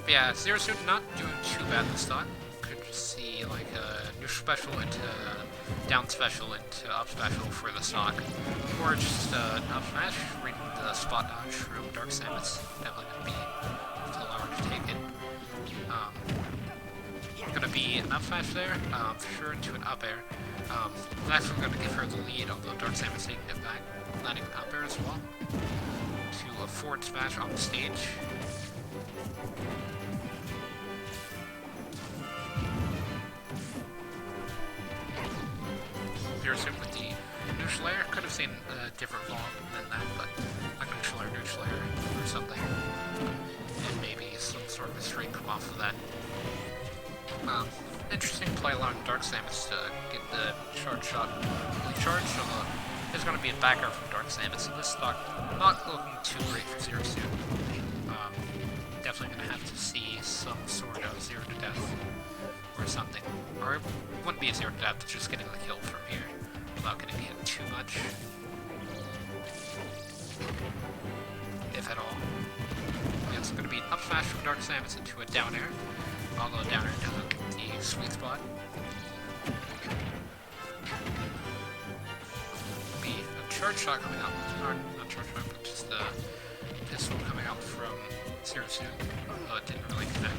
But yeah, Zero Suit not doing too bad this time. Could just see like a neutral special into down special into up special for the stock, or just an up smash, reading the spot dodge from Dark Samus. Definitely gonna be able to allow her to take it. Gonna be an up smash there, for sure into an up air. That's gonna give her the lead, although Dark Samus taking it back, landing an up air as well. To a forward smash on the stage. Zero Suit with the neutral air. Could have seen a different vlog than that, but like neutral air or something. And maybe some sort of a string come off of that. Interesting play along Dark Samus to get the charge shot fully charged, although there's going to be a backer from Dark Samus, so this stock not looking too great for Zero Suit. Definitely going to have to see some sort of zero to death or something. Or it wouldn't be a zero to death, it's just getting the kill from here without getting hit too much. If at all. Yeah, it's going to be an up smash from Dark Samus into a down air, although down air doesn't get the sweet spot. Be a charge shot coming out, or not charge shot, but just a pistol coming out from Zero Suit, although it didn't really connect.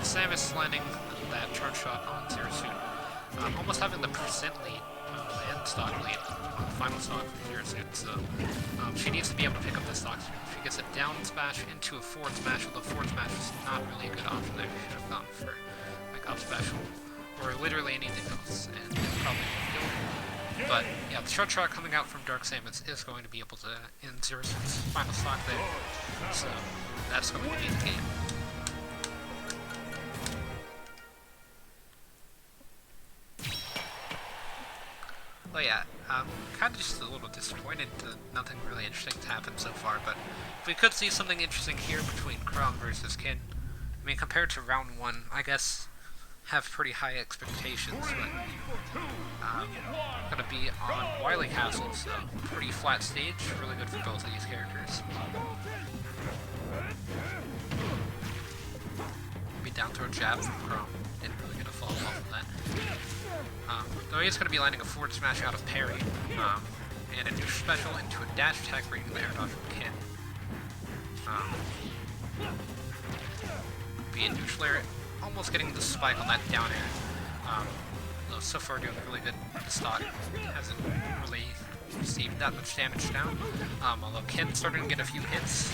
Samus landing that charge shot on Zero Suit, almost having the percent lead and stock lead on the final stock for Zero Suit, so she needs to be able to pick up this stock. She gets a down smash into a forward smash, although forward smash is not really a good option there. She should have gone for like up special or literally anything else, and it probably would kill her. But yeah, the charge shot coming out from Dark Samus is going to be able to end Zero Suit's final stock there, so that's going to be the game. Well, yeah, kind of just a little disappointed that nothing really interesting has happened so far, but if we could see something interesting here between Chrom versus Kin, I mean, compared to round 1, I guess, have pretty high expectations, but gonna be on Wily Castle, so pretty flat stage, really good for both of these characters. Be down throw jab from Chrom, didn't really get a follow off of that. Though he is going to be landing a forward smash out of parry, and a neutral special into a dash attack, reading the air dodge from Kin. Be a neutral air, almost getting the spike on that down air. Though so far doing really good. The stock hasn't really received that much damage down. Although Kin starting to get a few hits.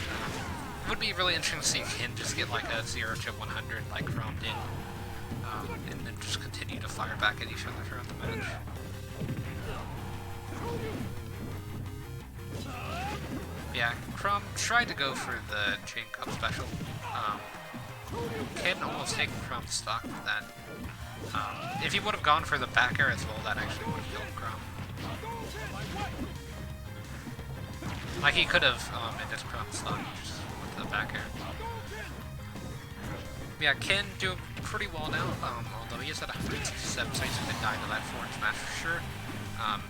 It would be really interesting to see Kin just get like a 0 to 100 like Chrom did. And then just continue to fire back at each other throughout the match. Yeah, Chrom tried to go for the chain cup special. Kin almost taken Chrom's stock for that. If he would have gone for the back air as well, that actually would have killed Chrom. Like he could have ended Chrom's stock just with the back air. Yeah, Kin doing pretty well now, although he is at 167, so he's going to die to that forward smash for sure.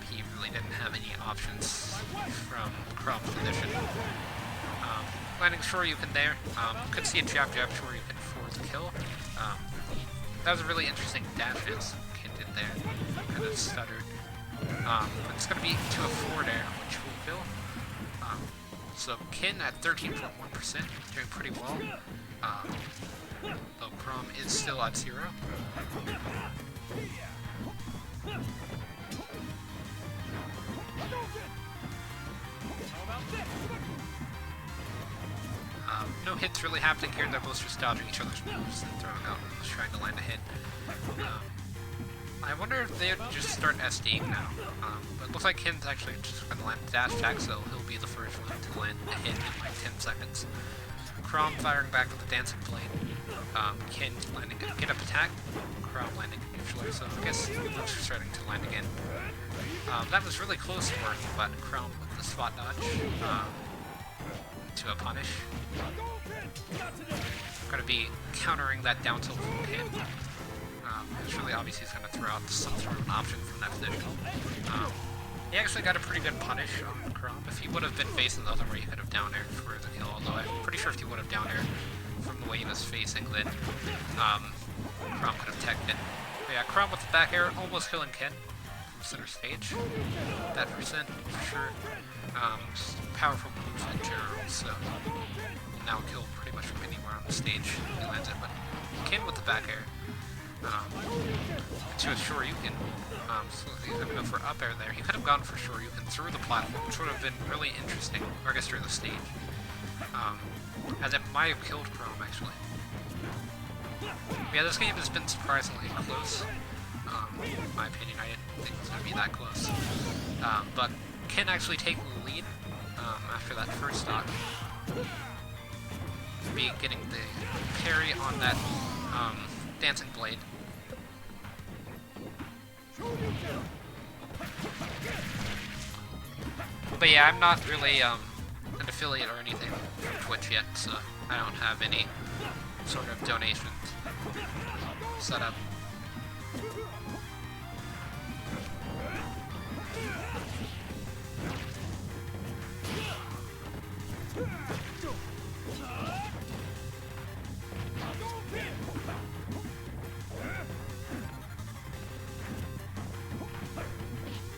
He really didn't have any options from Chrom's position. Landing Shoryuken there, could see a jab Shoryuken for the kill. That was a really interesting dash as Kin did there, kind of stuttered. But it's going to be to a forward air, which will kill. So Kin at 13.1%, doing pretty well. Though Chrom is still at 0. No hits really happening here, they're both just dodging each other's moves and throwing out and just trying to land a hit. I wonder if they would just start SDing now. But it looks like Kin's actually just going to land a dash attack, so he'll be the first one to land a hit in like 10 seconds. Chrom firing back with the dancing blade. Ken landing a get up attack, Chrom landing a neutral, so I guess moves are starting to land again. That was really close to working, but Chrom with the spot dodge to a punish. Going to be countering that down tilt from Ken. It's really obvious he's going to throw out some sort of an option from that position. He actually got a pretty good punish on Chrom. If he would have been facing the other way, he could have down aired for the kill, although I'm pretty sure if he would have down aired from the way he was facing, then Chrom could have teched it. But yeah, Chrom with the back air, almost killing Ken from center stage. That percent, for sure. Powerful move in general, so will now kill pretty much from anywhere on the stage he lands it. But Ken with the back air. To a Shoryuken, so he's going to go for up air there. He could have gone for Shoryuken through the platform, which would have been really interesting, or I guess through the stage. As it might have killed Chrom, actually. Yeah, this game has been surprisingly close. In my opinion, I didn't think it was going to be that close. But Ken actually taking the lead after that first stock. Be getting the parry on that Dancing Blade. But yeah, I'm not really an affiliate or anything from Twitch yet, so I don't have any sort of donations set up.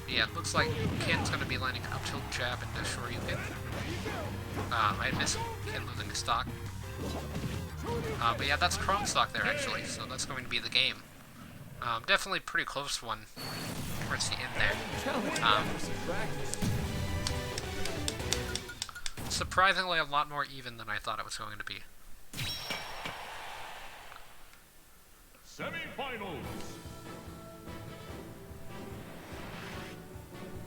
Yeah, it looks like Ken's going to be landing an up tilt jab into Shoryuken. I missed Ken losing stock. But yeah, that's Chrom stock there actually, so that's going to be the game. Definitely pretty close one towards the end there. Surprisingly a lot more even than I thought it was going to be. Semi-finals.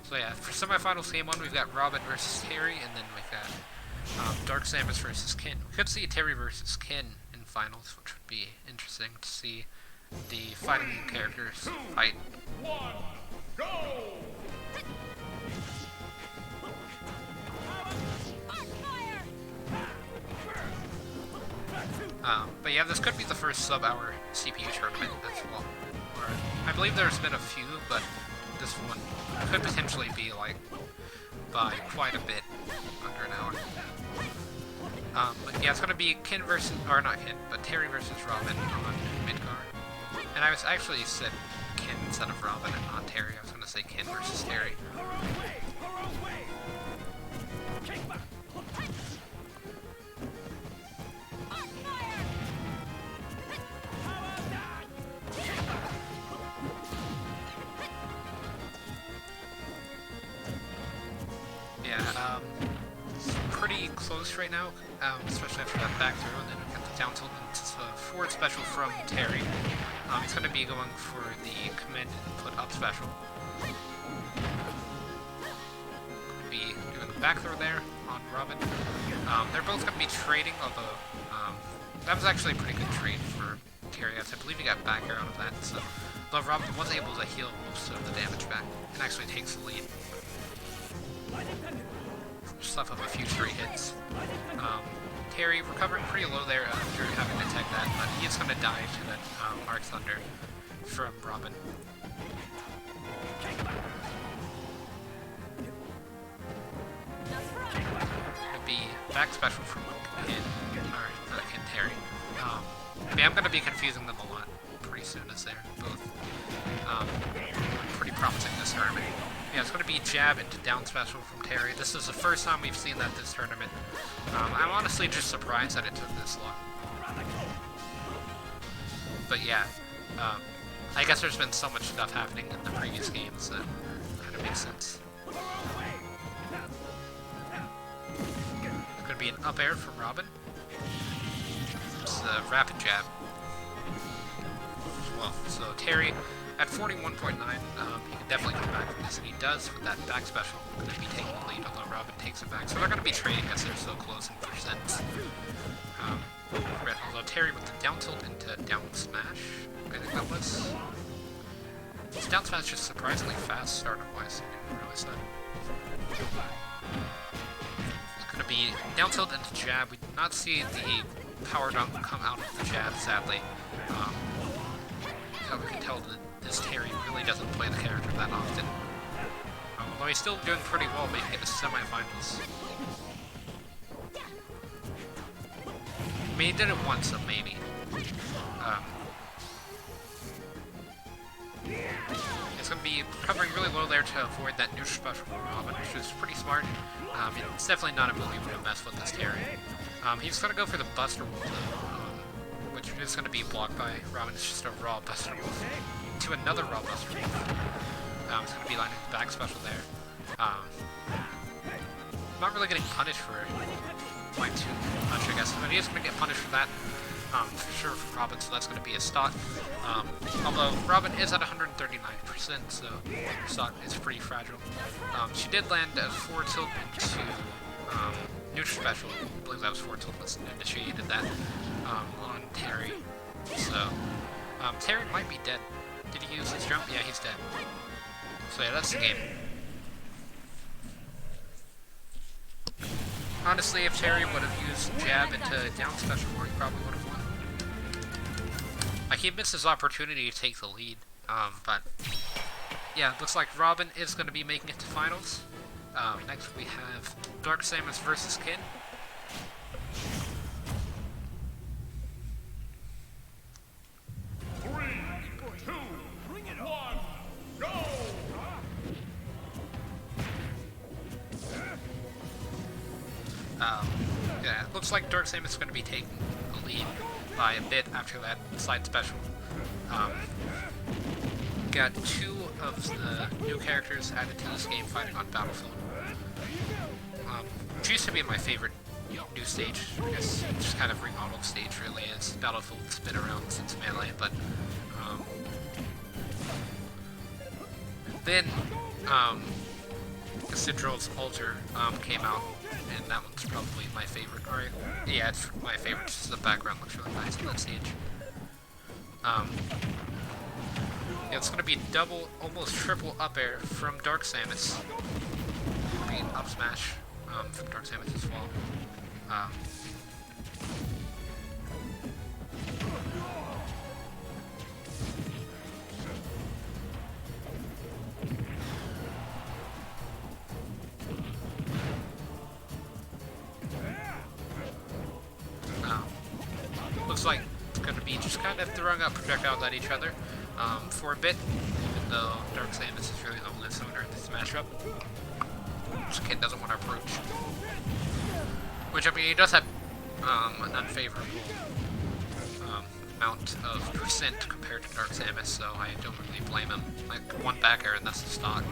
So yeah, for semifinals game 1, we've got Robin versus Terry, and then we've got Dark Samus versus Ken. We could see Terry versus Ken in finals, which would be interesting to see the fighting characters fight. 1, go! But yeah, this could be the first sub-hour CPU tournament as well. Or, I believe there's been a few, but this one could potentially be like by quite a bit under an hour. But yeah, it's gonna be Ken versus, or not Ken, but Terry versus Robin on Midgar. And I was actually said Ken instead of Robin and not Terry. I was gonna say Ken versus Terry. Pretty close right now, especially after that back throw, and then we've got the down tilt and forward special from Terry. He's going to be going for the command input up special. Be doing the back throw there on Robin. They're both going to be trading, although that was actually a pretty good trade for Terry. I believe he got back air out of that, so but Robin was able to heal most of the damage back and actually takes the lead. Stuff of a few straight hits. Terry recovering pretty low there after having to tech that, but he is going to die to that Arc Thunder from Robin. It'll be back special from Terry. Yeah, I'm going to be confusing them a lot pretty soon as they're both pretty promising this tournament. Yeah, it's going to be jab into down special from Terry. This is the first time we've seen that this tournament. I'm honestly just surprised that it took this long. But yeah, I guess there's been so much stuff happening in the previous games that kind of makes sense. It's going to be an up air from Robin. It's a rapid jab. Well, so Terry at 41.9, he can definitely come back from this, and he does with that back special. Going to be taking the lead, although Robin takes it back. So they're going to be trading as they're so close in percents. Right, although Terry with the down tilt into down smash, I think that was. His down smash just surprisingly fast startup-wise. I didn't realize that. It's gonna be down tilt into jab. We did not see the power dunk come out of the jab, sadly. So we can tell that this Terry really doesn't play the character that often. Although he's still doing pretty well, making it to semifinals. I mean, he did it once, so maybe. It's going to be covering really low there to avoid that neutral special from Robin, which is pretty smart. It's definitely not a move you want to mess with this Terry. He's going to go for the Buster move, which is going to be blocked by Robin. It's just a raw Buster move to another raw Buster move. It's going to be lining the back special there. Not really getting punished for line 2 punch, I guess, but he is going to get punished for that. For sure for Robin, so that's going to be a stock. Although Robin is at 139%, so stock is pretty fragile. She did land a 4 tilt into neutral special. I believe that was 4 tilt that initiated that on Terry. So Terry might be dead. Did he use his jump? Yeah, he's dead. So yeah, that's the game. Honestly, if Terry would have used jab into down special more, he probably would have won. Like, he missed his opportunity to take the lead. But yeah, looks like Robin is going to be making it to finals. Next we have Dark Samus versus Kin. Yeah, it looks like Dark Samus is going to be taking the lead by a bit after that side special. Got 2 of the new characters added to this game fighting on Battlefield. Which used to be my favorite new stage. I guess it's just kind of remodeled stage really, as Battlefield's been around since Melee, but then Cassidrill's Altar came out, and that one's probably my favorite. Or, yeah, it's my favorite, just the background looks really nice on that stage. Yeah, it's gonna be double, almost triple up air from Dark Samus. Be an up smash from Dark Samus as well. Looks like it's going to be just kind of throwing out projectiles at each other for a bit, even though Dark Samus is really the only summoner in this matchup. This kid doesn't want to approach. Which, I mean, he does have an unfavorable amount of percent compared to Dark Samus, so I don't really blame him. Like, 1 back air and that's the stock.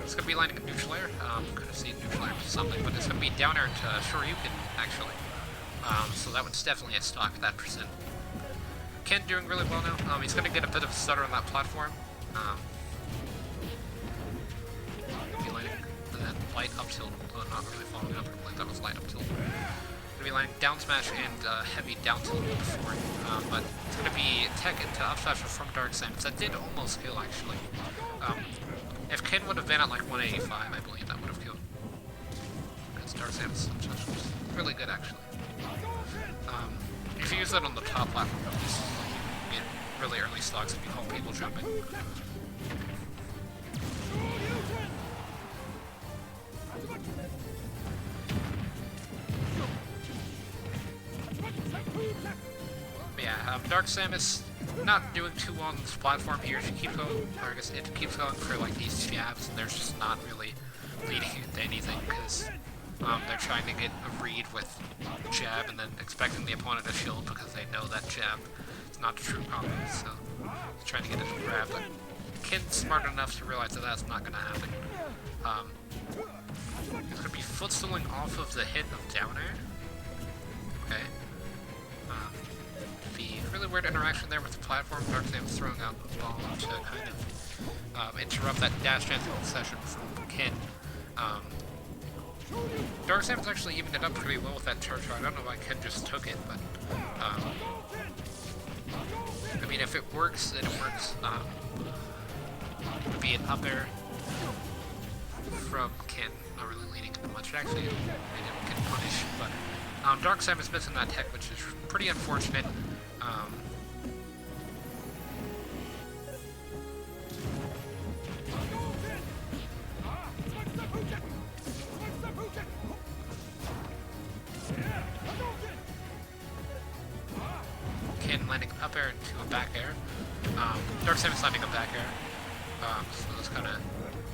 It's going to be lining a neutral air. Could have seen neutral air to something, but it's going to be down air to Shoryuken, actually. So that one's definitely a stock, that percent. Ken doing really well now. He's going to get a bit of a stutter on that platform. Be lining that light up tilt, although not really following up. I believe that was light up tilt. Going to be lining down smash and heavy down tilt before. But it's going to be tech into up smash from Dark Samus. That did almost kill, actually. If Ken would have been at like 185, I believe that would have killed. Because Dark Samus up smash was really good, actually. If you use that on the top platform, you get really early stocks if you call people jumping. But yeah, Dark Samus not doing too well on this platform here. She keeps going, or I guess it keeps going for like these jabs, and there's just not really leading into anything because they're trying to get a read with jab and then expecting the opponent to shield because they know that jab is not the true combo, so they're trying to get it to grab, but Kin's smart enough to realize that that's not going to happen. It's going to be footstooling off of the hit of down air. Okay. The really weird interaction there with the platform. Dark Samus throwing out the ball to kind of interrupt that dash dance session from Kin. Dark Samus actually evened it up pretty well with that charge. I don't know why Ken just took it, but I mean, if it works, then it works. Would be an up air from Ken, not really leading into much. Actually, made him get punished, but Dark Samus missing that tech, which is pretty unfortunate. Ken landing an up air into a back air. Dark Samus landing a back air. So that's kind of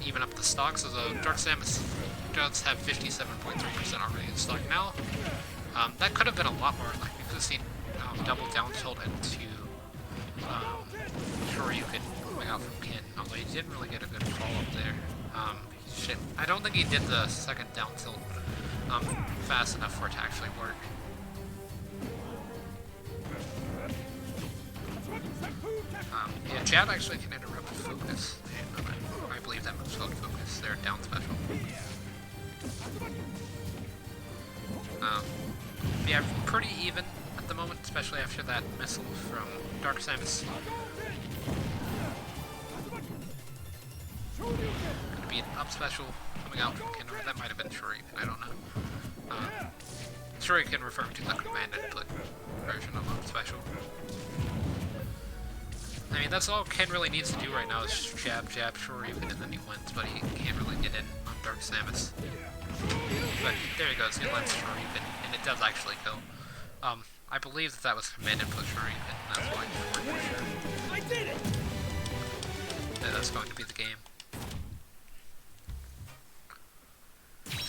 even up the stock. So the Dark Samus does have 57.3% already in stock now. That could have been a lot more. Like we could have seen double down tilt into Shoryuken coming out from Ken. Although he didn't really get a good fall up there. Shit. I don't think he did the second down tilt fast enough for it to actually work. Yeah, jab actually can interrupt focus. I believe that move's called focus. They're down special. Yeah, pretty even at the moment, especially after that missile from Dark Samus. Gonna be an up special coming out from Kenra. That might have been Shoryuken, I don't know. Shoryuken referring to the command input version of up special. I mean, that's all Ken really needs to do right now is jab, jab, Shoryuken, and then he wins, but he can't really get in on Dark Samus. But there he goes, he lands Shoryuken, and it does actually kill. I believe that was command input Shoryuken, and that's why it worked for sure. I did it! Yeah, that's going to be the game.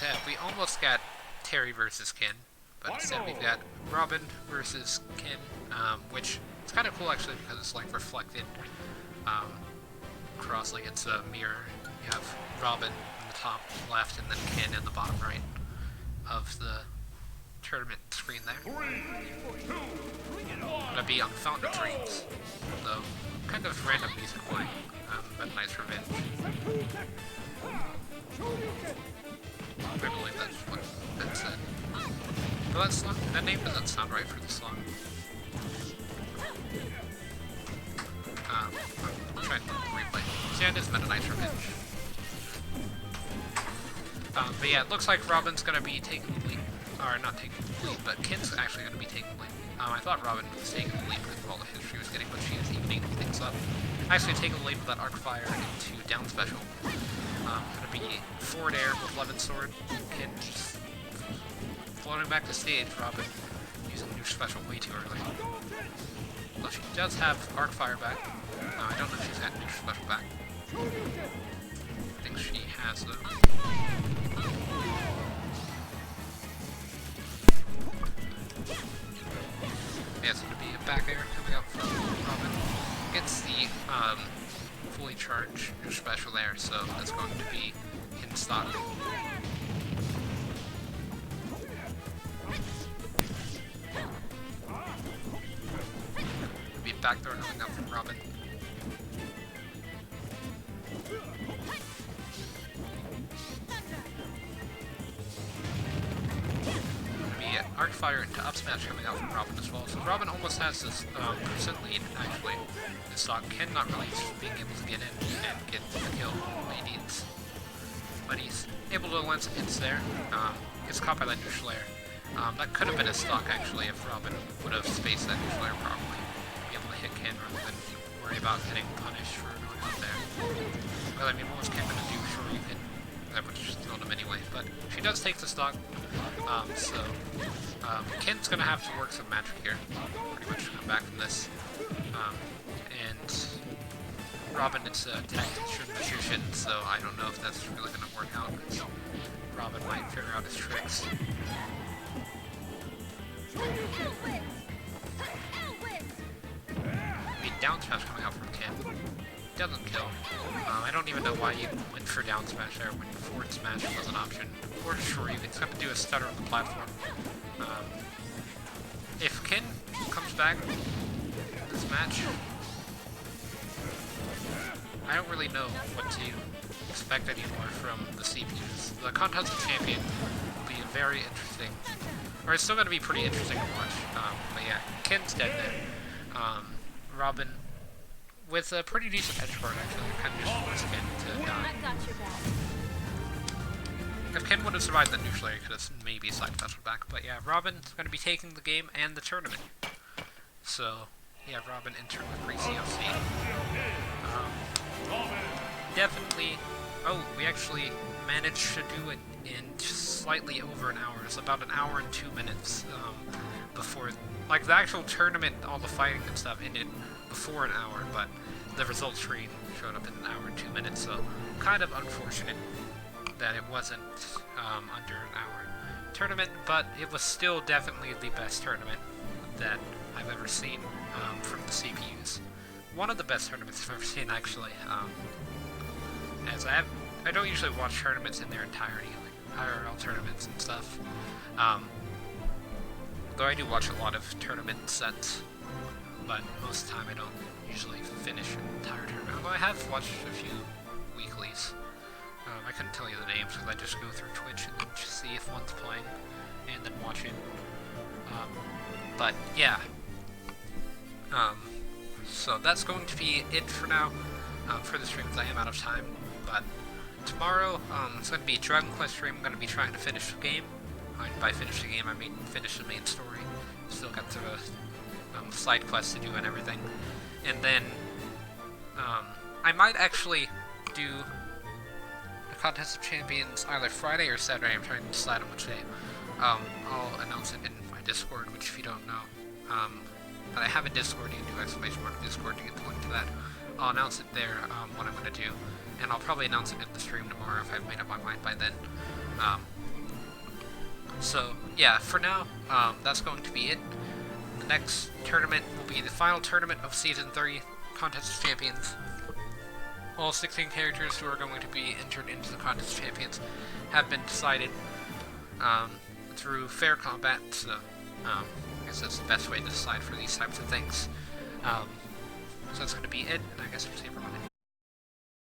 Yeah, we almost got Terry versus Ken, but instead we've got Robin versus Ken, which it's kind of cool actually because it's like reflected across, like it's a mirror. You have Robin in the top left and then Ken in the bottom right of the tournament screen there. Gonna be on Fountain of Dreams, though kind of random music playing, but nice revenge. I believe that's what that said. But that song, that name doesn't sound right for the song. I'm trying to replay. So yeah, it is Meta Knight's Revenge. But yeah, it looks like Robin's gonna be taking the lead. Or not taking the lead, but Ken's actually gonna be taking the lead. I thought Robin was taking the lead because of all the hits she was getting, but she is evening things up. Actually taking the lead with that arc fire into down special. Gonna be forward air with Levin Sword. Ken just floating back to stage. Robin using new special way too early. Well, she does have arc fire back. I don't know if she's got new special back. I think she has though. Yeah, it's going to be a back air coming up from Robin. Gets the fully charged new special there, so that's going to be in stock. Be a back throw coming up from Robin. Arc fire into up smash coming out from Robin as well. So Robin almost has this percent lead actually in stock. Ken not really being able to get in and get the kill that he needs. But he's able to land some hits there. Gets caught by that neutral air. That could have been a stock actually if Robin would have spaced that neutral air properly. Be able to hit Ken rather than worry about getting punished for going out there. Well, I mean, what was Ken gonna do? Sure, you can. That would just kill him anyway, but she does take the stock, Ken's gonna have to work some magic here, pretty much to come back from this, and Robin is attacked magician, so I don't know if that's really gonna work out, because Robin might figure out his tricks. The down smash coming out from Ken. Doesn't kill. I don't even know why you went for down smash there when forward smash was an option. Or sure, you can have to do a stutter on the platform. If Ken comes back in this match, I don't really know what to expect anymore from the CPUs. The Contest of Champions will be very interesting, or it's still going to be pretty interesting to watch. But yeah, Ken's dead there. Robin, with a pretty decent edge guard actually, kind of just forced Ken to die. I got your back. If Ken would have survived that neutral, he could have maybe side special back. But yeah, Robin's going to be taking the game and the tournament. So yeah, Robin entered with pre-CLC. Definitely. Oh, we actually managed to do it in just slightly over an hour. It's about an hour and 2 minutes before, like the actual tournament, all the fighting and stuff ended before an hour, but the results screen showed up in an hour and 2 minutes. So kind of unfortunate that it wasn't under an hour tournament, but it was still definitely the best tournament that I've ever seen from the CPUs. One of the best tournaments I've ever seen, actually. As I don't usually watch tournaments in their entirety, like IRL tournaments and stuff. Though I do watch a lot of tournament sets, but most of the time I don't usually finish an entire tournament. Although I have watched a few weeklies. I couldn't tell you the names because I just go through Twitch and then just see if one's playing and then watch it. But yeah. So that's going to be it for now for the stream, because I am out of time. But tomorrow, it's going to be a Dragon Quest stream. I'm going to be trying to finish the game. And by finish the game, I mean finish the main story. Still got the side quests to do and everything. And then I might actually do the Contest of Champions either Friday or Saturday. I'm trying to decide on which day. I'll announce it in my Discord, which if you don't know, but I have a Discord. You can do exclamation mark Discord to get the link to that. I'll announce it there, what I'm going to do, and I'll probably announce it in the stream tomorrow if I've made up my mind by then. So yeah, for now, that's going to be it. The next tournament will be the final tournament of Season 3, Contest of Champions. All 16 characters who are going to be entered into the Contest of Champions have been decided through fair combat, so I guess that's the best way to decide for these types of things. So that's going to be it, and I guess I'll see you for